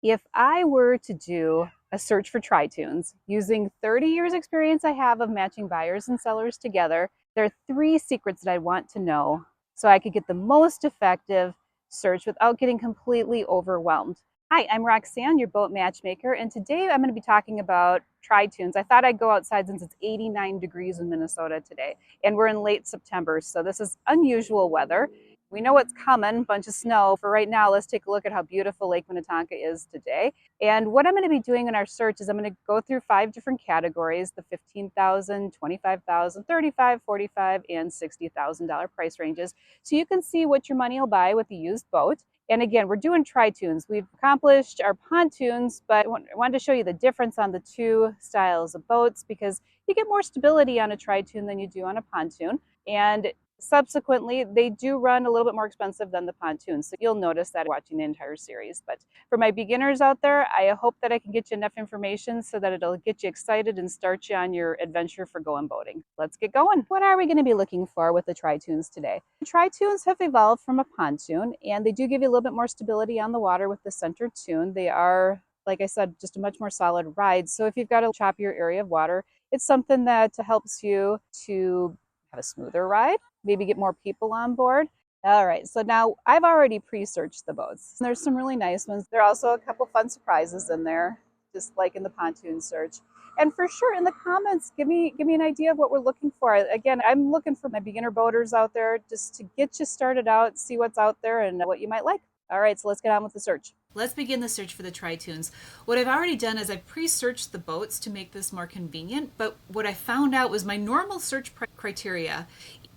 If I were to do a search for Tritoons using 30 years experience I have of matching buyers and sellers together, there are 3 secrets that I want to know so I could get the most effective search without getting completely overwhelmed. Hi, I'm Roxanne, your boat matchmaker, and today I'm going to be talking about Tritoons. I thought I'd go outside since it's 89 degrees in Minnesota today, and we're in late September, so this is unusual weather. We know what's coming, a bunch of snow. For right now, let's take a look at how beautiful Lake Minnetonka is today. And what I'm going to be doing in our search is I'm going to go through 5 different categories, the $15,000, $25,000, $35,000, $45,000, and $60,000 price ranges. So you can see what your money will buy with a used boat. And again, we're doing Tritoons. We've accomplished our pontoons, but I wanted to show you the difference on the 2 styles of boats because you get more stability on a Tritoon than you do on a pontoon. And subsequently, they do run a little bit more expensive than the pontoons. So you'll notice that watching the entire series. But for my beginners out there, I hope that I can get you enough information so that it'll get you excited and start you on your adventure for going boating. Let's get going. What are we going to be looking for with the Tritoons today? The Tritoons have evolved from a pontoon, and they do give you a little bit more stability on the water with the center tune. They are, like I said, just a much more solid ride. So if you've got a choppier area of water, it's something that helps you to have a smoother ride, maybe get more people on board. All right, so now I've already pre-searched the boats. There's some really nice ones. There are also a couple fun surprises in there, just like in the pontoon search. And for sure, in the comments, give me an idea of what we're looking for. Again, I'm looking for my beginner boaters out there just to get you started out, see what's out there and what you might like. All right, so let's get on with the search. Let's begin the search for the Tritoons. What I've already done is I've pre-searched the boats to make this more convenient, but what I found out was my normal search criteria,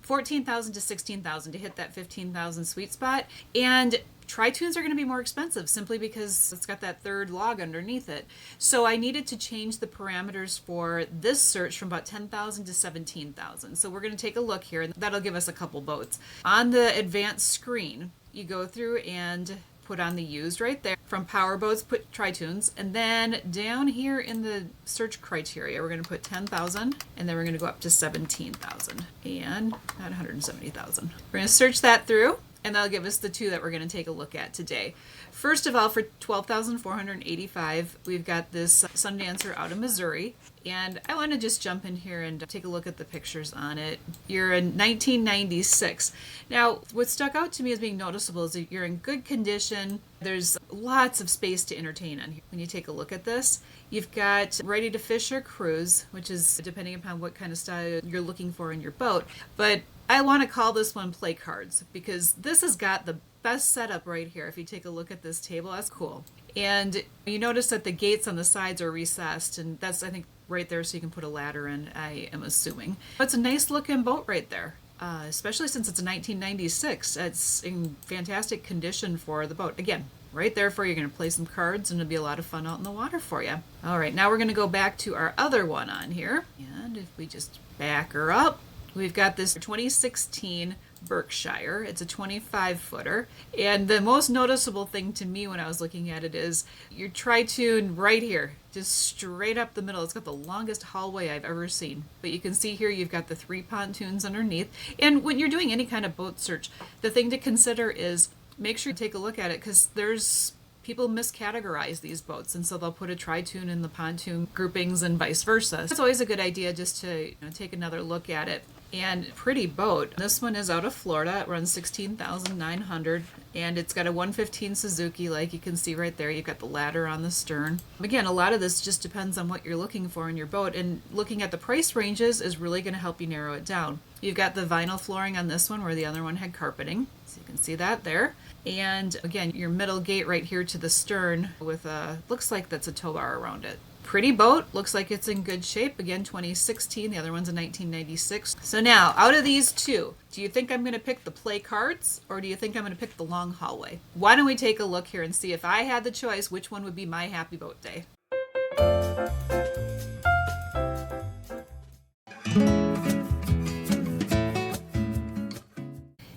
14,000 to 16,000 to hit that 15,000 sweet spot, and Tritoons are going to be more expensive simply because it's got that third log underneath it. So I needed to change the parameters for this search from about 10,000 to 17,000. So we're going to take a look here, and that'll give us a couple boats. On the advanced screen, you go through and put on the used right there. From power boats, put Tritoons, and then down here in the search criteria, we're going to put 10,000, and then we're going to go up to 17,000 and not 170,000. We're going to search that through, and that'll give us the 2 that we're going to take a look at today. First of all, for $12,485, we've got this Sundancer out of Missouri, and I want to just jump in here and take a look at the pictures on it. You're in 1996. Now, what stuck out to me as being noticeable is that you're in good condition. There's lots of space to entertain on here. When you take a look at this, you've got ready to fish or cruise, which is depending upon what kind of style you're looking for in your boat. But I want to call this one play cards because this has got the best setup right here. If you take a look at this table, that's cool. And you notice that the gates on the sides are recessed, and that's, I think, right there so you can put a ladder in, I am assuming. It's a nice looking boat right there. Especially since it's a 1996. It's in fantastic condition for the boat. Again, right there for you. You're going to play some cards and it'll be a lot of fun out in the water for you. All right, now we're going to go back to our other one on here. And if we just back her up, we've got this 2016 Berkshire. It's a 25-footer. And the most noticeable thing to me when I was looking at it is your Tritoon right here, just straight up the middle. It's got the longest hallway I've ever seen. But you can see here you've got the 3 pontoons underneath. And when you're doing any kind of boat search, the thing to consider is make sure you take a look at it because there's people miscategorize these boats, and so they'll put a Tritoon in the pontoon groupings and vice versa. It's always a good idea just to take another look at it. And pretty boat. This one is out of Florida. It runs 16,900 and it's got a 115 Suzuki, like you can see right there. You've got the ladder on the stern. Again, a lot of this just depends on what you're looking for in your boat, and looking at the price ranges is really going to help you narrow it down. You've got the vinyl flooring on this one where the other one had carpeting, so you can see that there. And again, your middle gate right here to the stern with a, looks like that's a tow bar around it. Pretty boat, looks like it's in good shape. Again, 2016, the other one's a 1996. So now, out of these 2, do you think I'm going to pick the play cards or do you think I'm going to pick the long hallway? Why don't we take a look here and see if I had the choice, which one would be my happy boat day?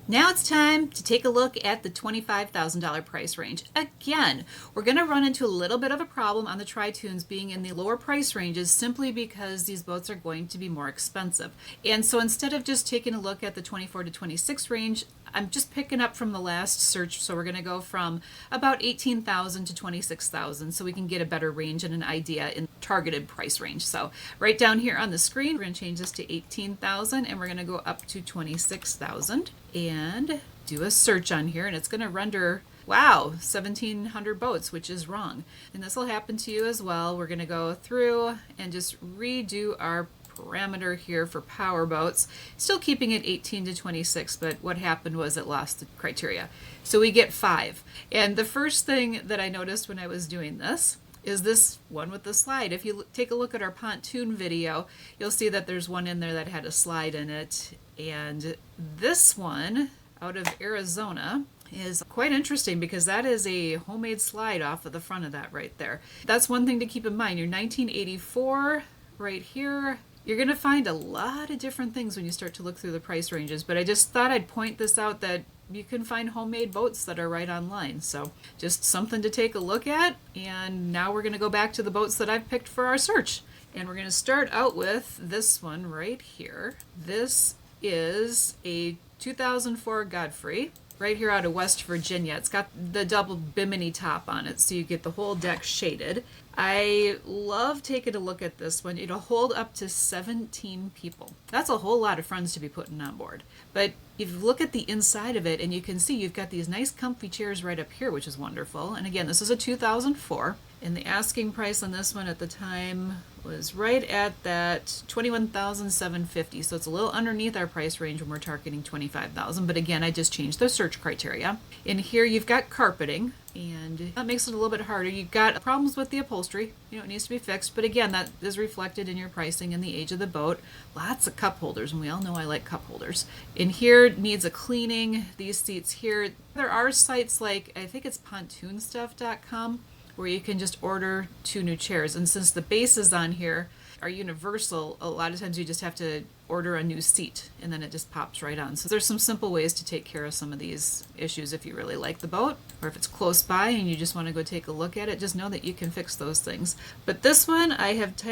Now it's time to take a look at the $25,000 price range. Again, we're going to run into a little bit of a problem on the Tritoons being in the lower price ranges simply because these boats are going to be more expensive. And so instead of just taking a look at the 24 to 26 range, I'm just picking up from the last search, so we're going to go from about 18,000 to 26,000 so we can get a better range and an idea in targeted price range. So right down here on the screen, we're going to change this to 18,000 and we're going to go up to 26,000 and do a search on here, and it's going to render, wow, 1,700 boats, which is wrong. And this will happen to you as well. We're going to go through and just redo our parameter here for power boats, still keeping it 18 to 26, but what happened was it lost the criteria. So we get 5. And the first thing that I noticed when I was doing this is this one with the slide. If you take a look at our pontoon video, you'll see that there's one in there that had a slide in it. And this one out of Arizona is quite interesting because that is a homemade slide off of the front of that right there. That's one thing to keep in mind. Your 1984 right here, you're going to find a lot of different things when you start to look through the price ranges, but I just thought I'd point this out that you can find homemade boats that are right online. So just something to take a look at. And now we're going to go back to the boats that I've picked for our search. And we're going to start out with this one right here. This is a 2004 Godfrey, right here out of West Virginia. It's got the double bimini top on it, so you get the whole deck shaded. I love taking a look at this one. It'll hold up to 17 people. That's a whole lot of friends to be putting on board. But if you look at the inside of it, and you can see you've got these nice comfy chairs right up here, which is wonderful. And again, this is a 2004. And the asking price on this one at the time was right at that $21,750. So it's a little underneath our price range when we're targeting $25,000. But again, I just changed the search criteria. In here, you've got carpeting, and that makes it a little bit harder. You've got problems with the upholstery. It needs to be fixed. But again, that is reflected in your pricing and the age of the boat. Lots of cup holders, and we all know I like cup holders. In here, needs a cleaning. These seats here, there are sites like, I think it's pontoonstuff.com, where you can just order 2 new chairs. And since the bases on here are universal, a lot of times you just have to order a new seat and then it just pops right on. So there's some simple ways to take care of some of these issues if you really like the boat, or if it's close by and you just want to go take a look at it, just know that you can fix those things. But this one I have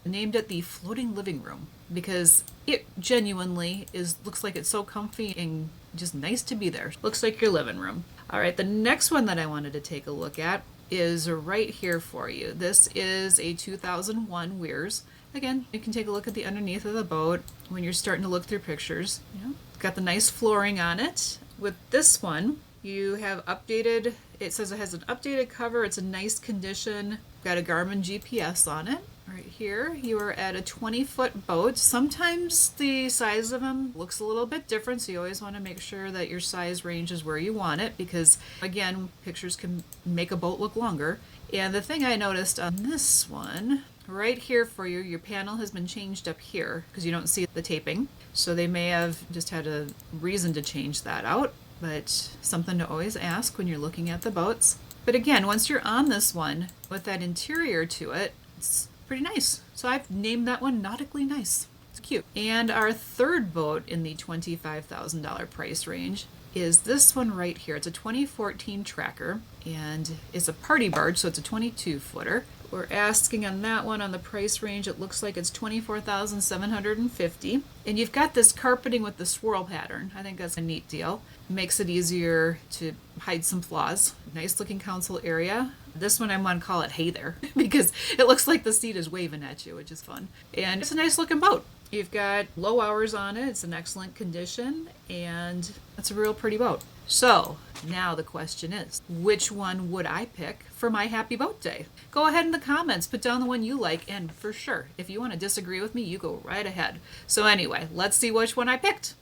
named it the floating living room, because it genuinely looks like it's so comfy and just nice to be there. Looks like your living room. All right, the next one that I wanted to take a look at is right here for you. This is a 2001 Weeres. Again, you can take a look at the underneath of the boat when you're starting to look through pictures. It's got the nice flooring on it. With this one, you have updated, it says it has an updated cover. It's a nice condition. Got a Garmin GPS on it. Right here, you are at a 20-foot boat. Sometimes the size of them looks a little bit different, so you always want to make sure that your size range is where you want it, because again, pictures can make a boat look longer. And the thing I noticed on this one, right here for you, your panel has been changed up here because you don't see the taping. So they may have just had a reason to change that out, but something to always ask when you're looking at the boats. But again, once you're on this one with that interior to it, it's pretty nice. So I've named that one Nautically Nice. It's cute. And our third boat in the $25,000 price range is this one right here. It's a 2014 Tracker, and it's a party barge, so it's a 22-footer. We're asking on that one, on the price range, it looks like it's $24,750. And you've got this carpeting with the swirl pattern. I think that's a neat deal. Makes it easier to hide some flaws. Nice looking console area. This one I want to call it Hey There because it looks like the seat is waving at you, which is fun. And it's a nice looking boat. You've got low hours on it. It's in excellent condition, and it's a real pretty boat. So now the question is, which one would I pick for my happy boat day? Go ahead in the comments, put down the one you like, and for sure, if you want to disagree with me, you go right ahead. So anyway, let's see which one I picked.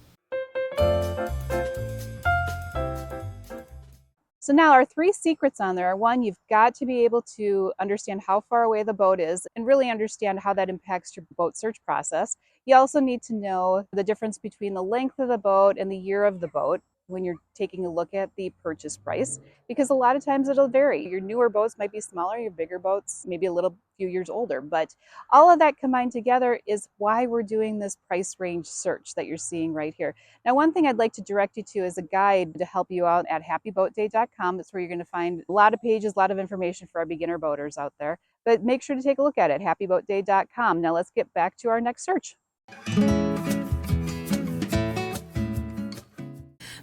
So now our 3 secrets on there are: 1, you've got to be able to understand how far away the boat is and really understand how that impacts your boat search process. You also need to know the difference between the length of the boat and the year of the boat when you're taking a look at the purchase price, because a lot of times it'll vary. Your newer boats might be smaller, your bigger boats maybe a few years older, but all of that combined together is why we're doing this price range search that you're seeing right here. Now, one thing I'd like to direct you to is a guide to help you out at happyboatday.com. That's where you're going to find a lot of pages, a lot of information for our beginner boaters out there, but make sure to take a look at it, happyboatday.com. Now let's get back to our next search.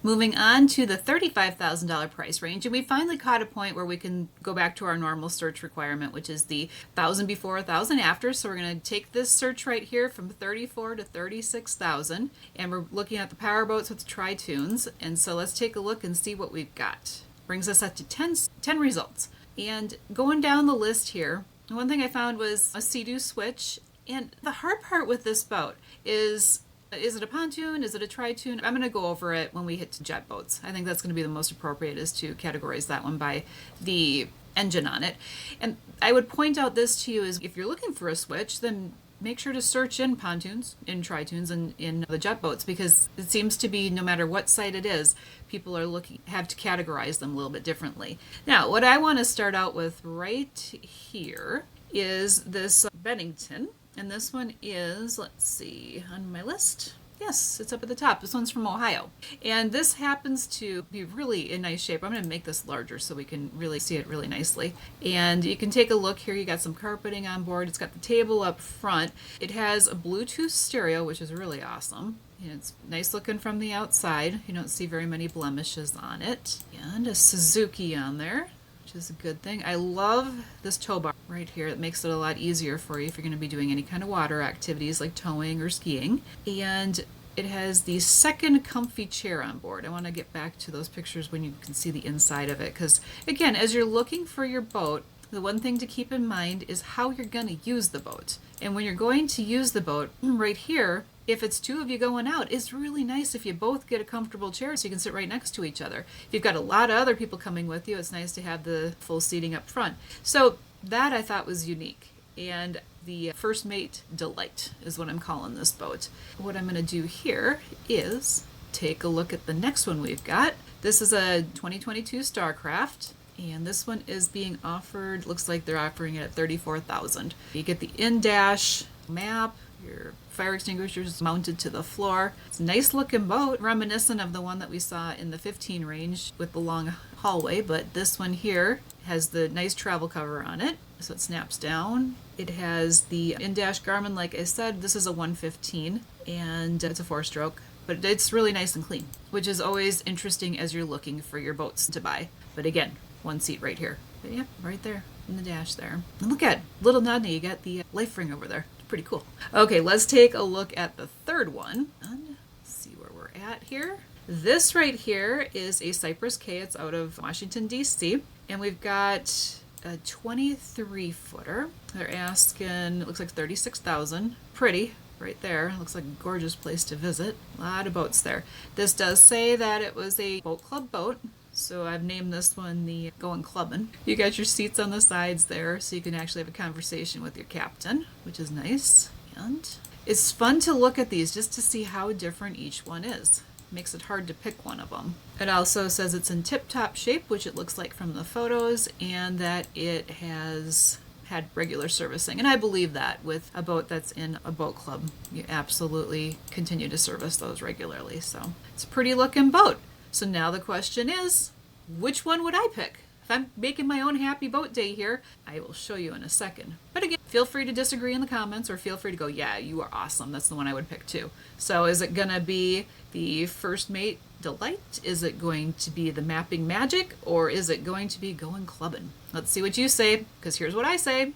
Moving on to the $35,000 price range, and we finally caught a point where we can go back to our normal search requirement, which is the 1,000 before, 1,000 after. So we're going to take this search right here from 34 to 36,000, and we're looking at the power boats with the Tritoons. And so let's take a look and see what we've got. Brings us up to 10 results. And going down the list here, one thing I found was a Sea-Doo switch. And the hard part with this boat is it a pontoon? Is it a tritoon? I'm going to go over it when we hit to jet boats. I think that's going to be the most appropriate, is to categorize that one by the engine on it. And I would point out this to you is, if you're looking for a switch, then make sure to search in pontoons, in tritoons, and in the jet boats, because it seems to be, no matter what site it is, people are have to categorize them a little bit differently. Now, what I want to start out with right here is this Bennington. And this one is, let's see, on my list. Yes, it's up at the top. This one's from Ohio. And this happens to be really in nice shape. I'm going to make this larger so we can really see it really nicely. And you can take a look here. You got some carpeting on board. It's got the table up front. It has a Bluetooth stereo, which is really awesome. And it's nice looking from the outside. You don't see very many blemishes on it. And a Suzuki on there, which is a good thing. I love this tow bar right here. It makes it a lot easier for you if you're going to be doing any kind of water activities like towing or skiing. And it has the second comfy chair on board. I want to get back to those pictures when you can see the inside of it, because again, as you're looking for your boat, the one thing to keep in mind is how you're going to use the boat. And when you're going to use the boat, right here, if it's two of you going out, it's really nice if you both get a comfortable chair so you can sit right next to each other. If you've got a lot of other people coming with you, it's nice to have the full seating up front. So that I thought was unique. And the first mate delight is what I'm calling this boat. What I'm going to do here is take a look at the next one we've got. This is a 2022 Starcraft. And this one is being offered, looks like they're offering it at $34,000. You get the in-dash map, your fire extinguishers mounted to the floor. It's a nice looking boat, reminiscent of the one that we saw in the 15 range with the long hallway, but this one here has the nice travel cover on it, so it snaps down. It has the in-dash Garmin, like I said. This is a 115, and it's a 4-stroke, but it's really nice and clean, which is always interesting as you're looking for your boats to buy. But again, one seat right here. But yeah, right there in the dash there. And look at little Nodney, you got the life ring over there. It's pretty cool. Okay, let's take a look at the third one and see where we're at here. This right here is a Cypress Cay. It's out of Washington, D.C. And we've got a 23-footer. They're asking, it looks like $36,000. Pretty. Right there. Looks like a gorgeous place to visit. A lot of boats there. This does say that it was a boat club boat. So I've named this one the Going Clubbin'. You got your seats on the sides there, so you can actually have a conversation with your captain, which is nice. And it's fun to look at these just to see how different each one is. Makes it hard to pick one of them. It also says it's in tip-top shape, which it looks like from the photos, and that it has had regular servicing. And I believe that with a boat that's in a boat club, you absolutely continue to service those regularly. So it's a pretty looking boat. So now the question is, which one would I pick? If I'm making my own happy boat day here, I will show you in a second. But again, feel free to disagree in the comments, or feel free to go, yeah, you are awesome. That's the one I would pick too. So is it gonna be the First Mate Delight? Is it going to be the Mapping Magic? Or is it going to be Going Clubbin'? Let's see what you say, because here's what I say.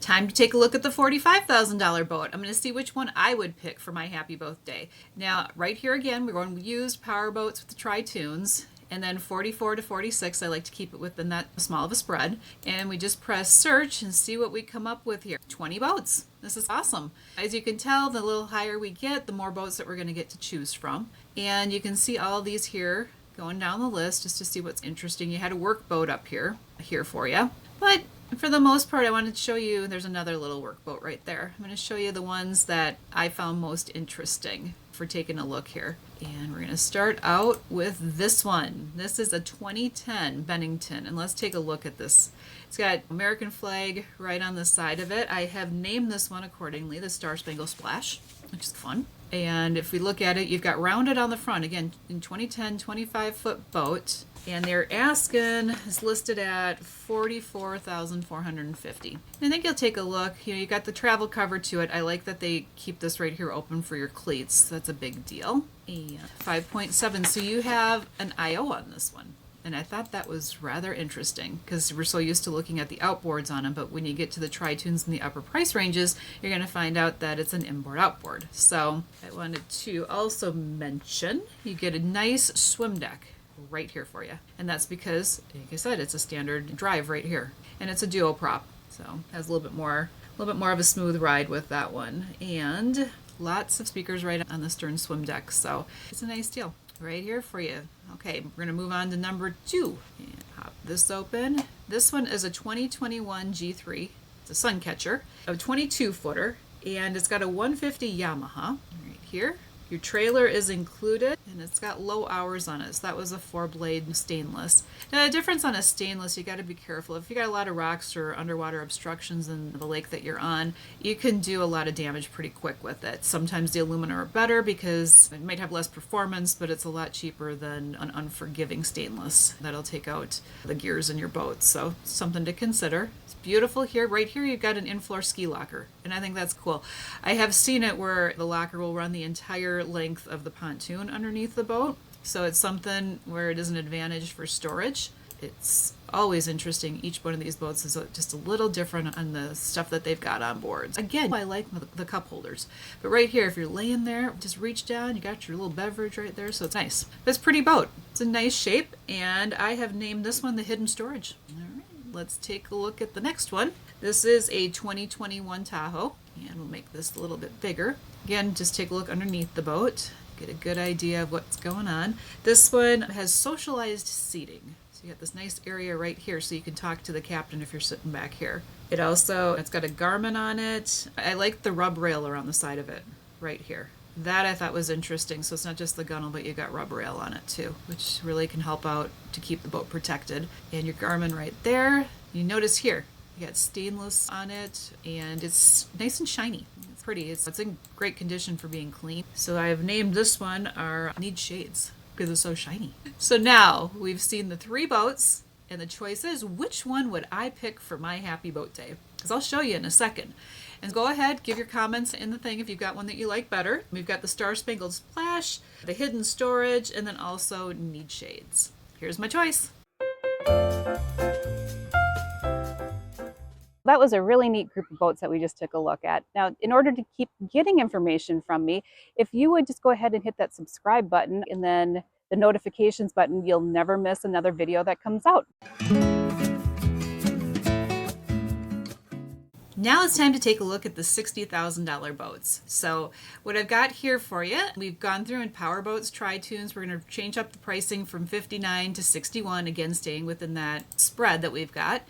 Time to take a look at the $45,000 boat. I'm going to see which one I would pick for my happy boat day. Now, right here again, we're going to use power boats with the Tritoons. And then 44 to 46, I like to keep it within that small of a spread. And we just press search and see what we come up with here. 20 boats. This is awesome. As you can tell, the little higher we get, the more boats that we're going to get to choose from. And you can see all these here going down the list just to see what's interesting. You had a work boat up here for you. But for the most part, I wanted to show you, there's another little workboat right there. I'm going to show you the ones that I found most interesting for taking a look here. And we're going to start out with this one. This is a 2010 Bennington, and let's take a look at this. It's got American flag right on the side of it. I have named this one accordingly, the Star Spangled Splash, which is fun. And if we look at it, you've got rounded on the front. Again, in 2010, 25-foot boat. And they're asking, is listed at $44,450. I think you'll take a look. You know, you got the travel cover to it. I like that they keep this right here open for your cleats. That's a big deal. And 5.7. So you have an IO on this one. And I thought that was rather interesting because we're so used to looking at the outboards on them, but when you get to the Tritoons in the upper price ranges, you're going to find out that it's an inboard outboard. So I wanted to also mention you get a nice swim deck right here for you. And that's because, like I said, it's a standard drive right here. And it's a duo prop. So it has a little bit more of a smooth ride with that one. And lots of speakers right on the stern swim deck. So it's a nice deal right here for you. Okay, we're going to move on to number 2. And pop this open. This one is a 2021 G3. It's a Suncatcher, a 22-footer, and it's got a 150 Yamaha right here. Your trailer is included, and it's got low hours on it. So that was a 4-blade stainless. Now, the difference on a stainless, you got to be careful. If you got a lot of rocks or underwater obstructions in the lake that you're on, you can do a lot of damage pretty quick with it. Sometimes the aluminum are better because it might have less performance, but it's a lot cheaper than an unforgiving stainless. That'll take out the gears in your boat. So something to consider. Beautiful here. Right here you've got an in-floor ski locker, and I think that's cool. I have seen it where the locker will run the entire length of the pontoon underneath the boat, so it's something where it is an advantage for storage. It's always interesting. Each one of these boats is just a little different on the stuff that they've got on board. Again, I like the cup holders, but right here, if you're laying there, just reach down, you got your little beverage right there, so it's nice. But it's a pretty boat. It's a nice shape, and I have named this one the hidden storage. Let's take a look at the next one. This is a 2021 Tahoe, and we'll make this a little bit bigger. Again, just take a look underneath the boat, get a good idea of what's going on. This one has socialized seating. So you got this nice area right here so you can talk to the captain if you're sitting back here. It's got a Garmin on it. I like the rub rail around the side of it right here. That I thought was interesting. So it's not just the gunnel, but you got rub rail on it too, which really can help out to keep the boat protected. And your Garmin right there. You notice here, you got stainless on it, and it's nice and shiny. It's pretty. It's in great condition for being clean. So I've named this one our Need Shades because it's so shiny. So now we've seen the 3 boats, and the choice is which one would I pick for my happy boat day? Because I'll show you in a second. And go ahead, give your comments in the thing if you've got one that you like better. We've got the Star Spangled Splash, the Hidden Storage, and then also Need Shades. Here's my choice. That was a really neat group of boats that we just took a look at. Now, in order to keep getting information from me, if you would just go ahead and hit that subscribe button and then the notifications button, you'll never miss another video that comes out. Now it's time to take a look at the $60,000 boats. So what I've got here for you, we've gone through in power boats, Tritoons. We're going to change up the pricing from 59 to 61, again staying within that spread that we've got.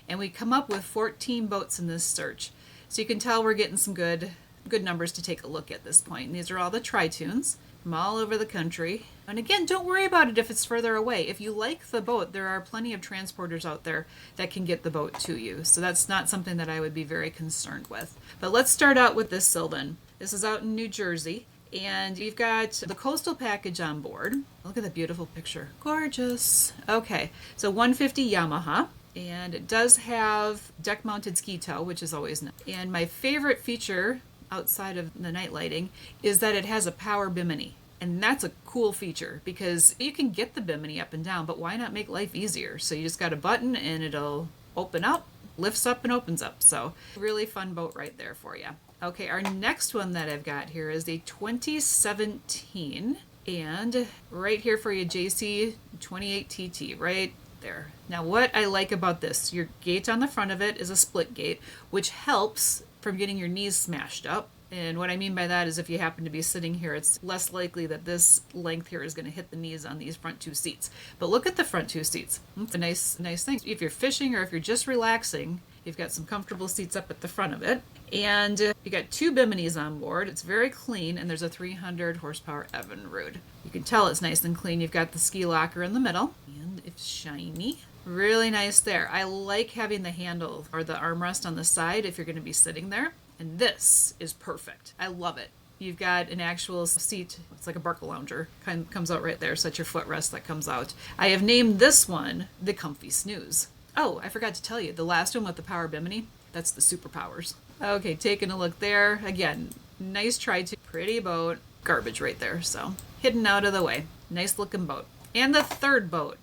And we come up with 14 boats in this search. So you can tell we're getting some good numbers to take a look at this point. And these are all the Tritoons from all over the country. And again, don't worry about it if it's further away. If you like the boat, there are plenty of transporters out there that can get the boat to you. So that's not something that I would be very concerned with. But let's start out with this Sylvan. This is out in New Jersey. And you've got the coastal package on board. Look at that beautiful picture. Gorgeous. Okay, so 150 Yamaha. And it does have deck-mounted ski tow, which is always nice. And my favorite feature outside of the night lighting is that it has a power bimini. And that's a cool feature because you can get the bimini up and down, but why not make life easier? So you just got a button and it'll open up, lifts up and opens up. So really fun boat right there for you. Okay, our next one that I've got here is a 2017. And right here for you, JC 28 TT, right there. Now what I like about this, your gate on the front of it is a split gate, which helps from getting your knees smashed up. And what I mean by that is if you happen to be sitting here, it's less likely that this length here is going to hit the knees on these front 2 seats. But look at the front 2 seats. It's a nice thing. If you're fishing or if you're just relaxing, you've got some comfortable seats up at the front of it. And you got 2 biminis on board. It's very clean, and there's a 300 horsepower Evinrude. You can tell it's nice and clean. You've got the ski locker in the middle, and it's shiny. Really nice there. I like having the handle or the armrest on the side if you're going to be sitting there. And this is perfect. I love it. You've got an actual seat. It's like a Barca lounger. Kind of comes out right there. So that's your footrest that comes out. I have named this one the Comfy Snooze. Oh, I forgot to tell you, the last one with the power bimini, that's the superpowers. Okay, taking a look there. Again, nice Tritoon, pretty boat. Garbage right there, so hidden out of the way. Nice looking boat. And the third boat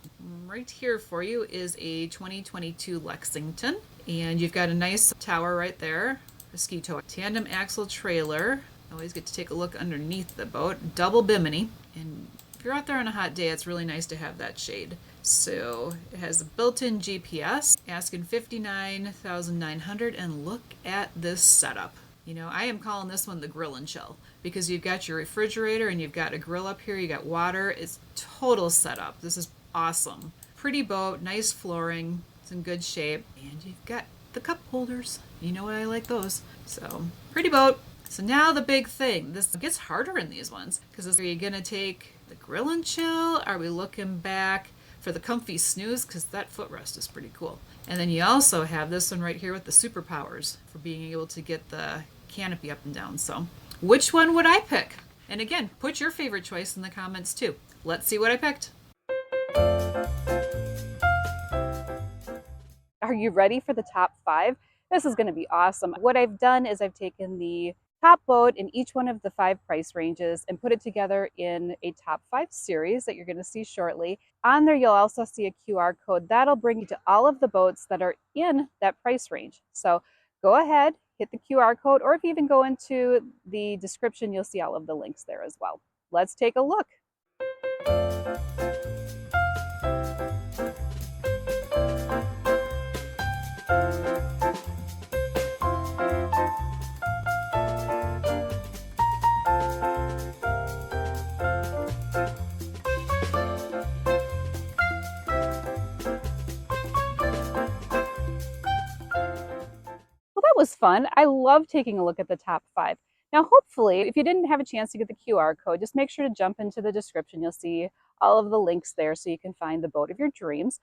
right here for you is a 2022 Lexington. And you've got a nice tower right there. A ski tow. Tandem axle trailer. Always get to take a look underneath the boat. Double bimini. And if you're out there on a hot day, it's really nice to have that shade. So it has a built-in GPS, asking $59,900, and look at this setup. You know, I am calling this one the grill and chill because you've got your refrigerator and you've got a grill up here, you got water. It's total setup. This is awesome. Pretty boat, nice flooring, it's in good shape, and you've got the cup holders. You know what, I like those. So pretty boat. So now the big thing, this gets harder in these ones because are you gonna take the grill and chill? Are we looking back for the Comfy Snooze? Because that footrest is pretty cool. And then you also have this one right here with the superpowers for being able to get the canopy up and down. So which one would I pick? And again, put your favorite choice in the comments too. Let's see what I picked. Are you ready for the top 5? This is going to be awesome. What I've done is I've taken the top boat in each one of the 5 price ranges and put it together in a top 5 series that you're going to see shortly. On there, you'll also see a QR code. That'll bring you to all of the boats that are in that price range. So go ahead, hit the QR code, or if you even go into the description, you'll see all of the links there as well. Let's take a look. Well, that was fun. I love taking a look at the top 5. Now, hopefully, if you didn't have a chance to get the QR code, just make sure to jump into the description. You'll see all of the links there so you can find the boat of your dreams.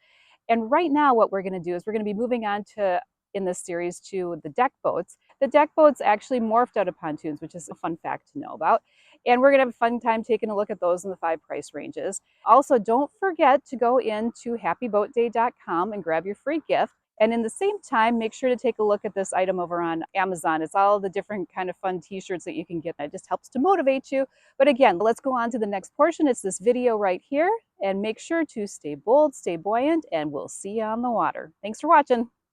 And right now, what we're going to do is we're going to be moving on to, in this series, to the deck boats. The deck boats actually morphed out of pontoons, which is a fun fact to know about. And we're going to have a fun time taking a look at those in the 5 price ranges. Also, don't forget to go into happyboatday.com and grab your free gift. And in the same time, make sure to take a look at this item over on Amazon. It's all the different kind of fun t-shirts that you can get. It just helps to motivate you. But again, let's go on to the next portion. It's this video right here. And make sure to stay bold, stay buoyant, and we'll see you on the water. Thanks for watching.